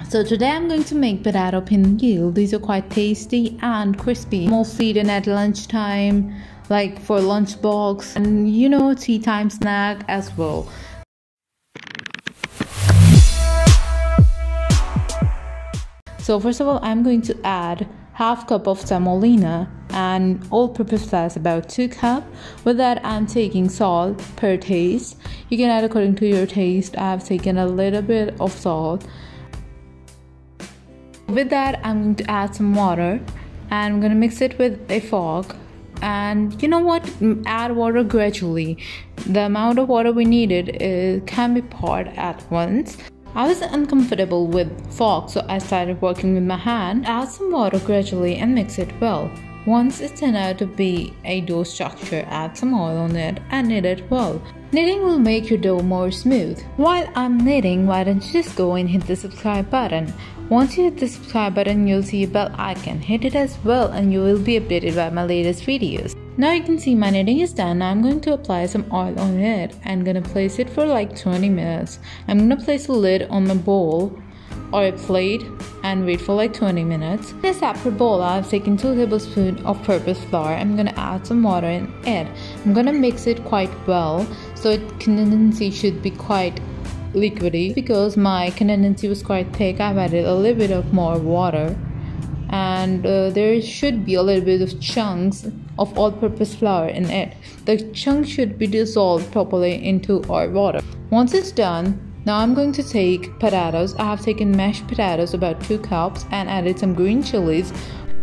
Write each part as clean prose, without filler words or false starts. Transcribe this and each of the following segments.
So today I'm going to make potato pinwheel. These are quite tasty and crispy. Mostly eaten at lunchtime, like for lunchbox, and tea time snack as well. So first of all, I'm going to add half cup of semolina and all-purpose flour about 2 cups. With that, I'm taking salt per taste. You can add according to your taste. I've taken a little bit of salt. With that, I'm going to add some water and I'm going to mix it with a fork. And you know what? Add water gradually. The amount of water we needed can be poured at once. I was uncomfortable with fork, so I started working with my hand. Add some water gradually and mix it well. Once it turned out to be a dough structure, add some oil on it and knead it well. Kneading will make your dough more smooth. While I'm kneading, why don't you just go and hit the subscribe button. Once you hit the subscribe button, you'll see a bell icon. Hit it as well and you will be updated by my latest videos. Now you can see my kneading is done. Now I'm going to apply some oil on it and gonna place it for like 20 minutes. I'm gonna place a lid on my bowl or a plate and wait for like 20 minutes. In a separate bowl, I've taken 2 tablespoons of purpose flour. I'm gonna add some water in it. I'm gonna mix it quite well so consistency should be quite liquidy. Because my consistency was quite thick, I've added a little bit of more water, and there should be a little bit of chunks of all-purpose flour in it. The chunk should be dissolved properly into our water. Once it's done, now I'm going to take potatoes. I have taken mashed potatoes about 2 cups and added some green chilies.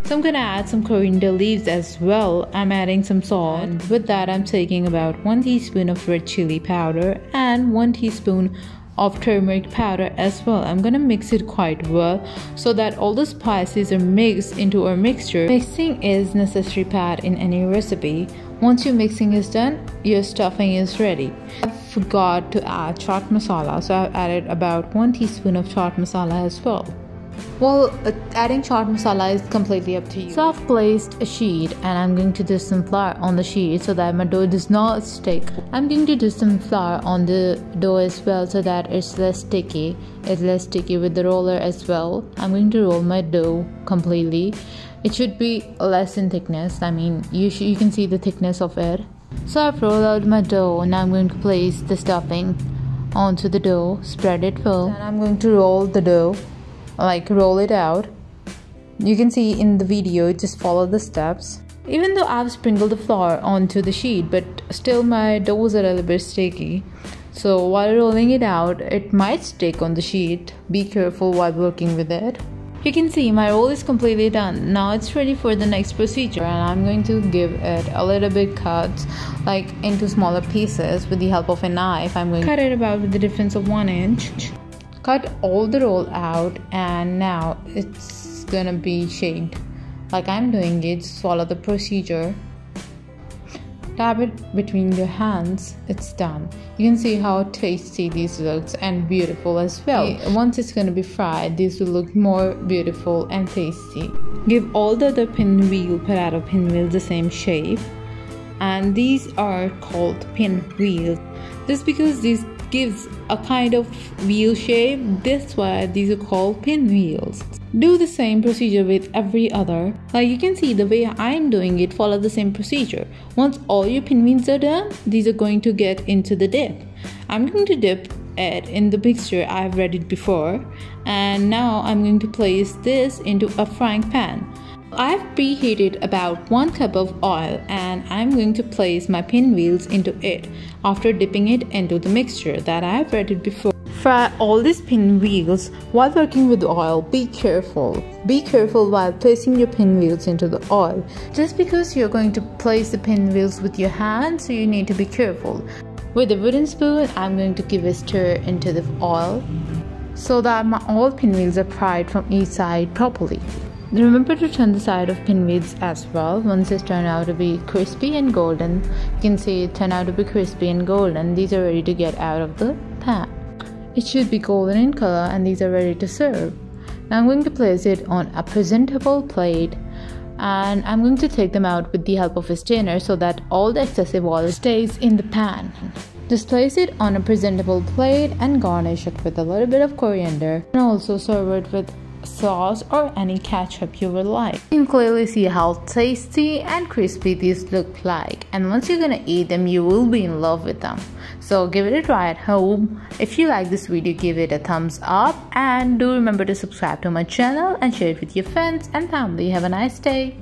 So I'm gonna add some coriander leaves as well. I'm adding some salt. And with that, I'm taking about 1 teaspoon of red chili powder and 1 teaspoon of turmeric powder as well. I'm gonna mix it quite well so that all the spices are mixed into our mixture. Mixing is necessary part in any recipe. Once your mixing is done, your stuffing is ready. I forgot to add chaat masala, so I've added about 1 teaspoon of chaat masala as well. Well, adding chaat masala is completely up to you. So I've placed a sheet and I'm going to dip some flour on the sheet so that my dough does not stick. I'm going to dip some flour on the dough as well so that it's less sticky. It's less sticky with the roller as well. I'm going to roll my dough completely. It should be less in thickness. I mean, you can see the thickness of it. So I've rolled out my dough and I'm going to place the stuffing onto the dough. Spread it well. And I'm going to roll the dough. Roll it out. You can see in the video, just follow the steps. Even though I've sprinkled the flour onto the sheet, but still my dough was a little bit sticky. So while rolling it out, it might stick on the sheet. Be careful while working with it. You can see my roll is completely done. Now it's ready for the next procedure, and I'm going to give it a little bit cuts into smaller pieces with the help of a knife. I'm going to cut it about with the difference of 1 inch. Cut all the roll out, and now it's gonna be shaped like I'm doing it. Just follow the procedure. Tap it between your hands. It's done. You can see how tasty this looks and beautiful as well. Once it's gonna be fried, this will look more beautiful and tasty. Give all the other potato pinwheels the same shape, and these are called pinwheels. Just because these gives a kind of wheel shape, that's why these are called pinwheels. Do the same procedure with every other. Like you can see the way I'm doing it, follow the same procedure. Once all your pinwheels are done, these are going to get into the dip. I'm going to dip it in the mixture I've readied before, and now I'm going to place this into a frying pan. I've preheated about 1 cup of oil and I'm going to place my pinwheels into it after dipping it into the mixture that I have readied before. Fry all these pinwheels while working with oil. Be careful. Be careful while placing your pinwheels into the oil. Just because you're going to place the pinwheels with your hand, so you need to be careful. With a wooden spoon, I'm going to give a stir into the oil so that all pinwheels are fried from each side properly. Remember to turn the side of pinwheels as well. Once it turn out to be crispy and golden, you can see it turned out to be crispy and golden. These are ready to get out of the pan. It should be golden in color and these are ready to serve. Now I'm going to place it on a presentable plate and I'm going to take them out with the help of a strainer so that all the excessive oil stays in the pan. Just place it on a presentable plate and garnish it with a little bit of coriander, and also serve it with sauce or any ketchup you would like. You can clearly see how tasty and crispy these look like, and once you're gonna eat them, you will be in love with them. So give it a try at home. If you like this video, give it a thumbs up, and do remember to subscribe to my channel and share it with your friends and family. Have a nice day.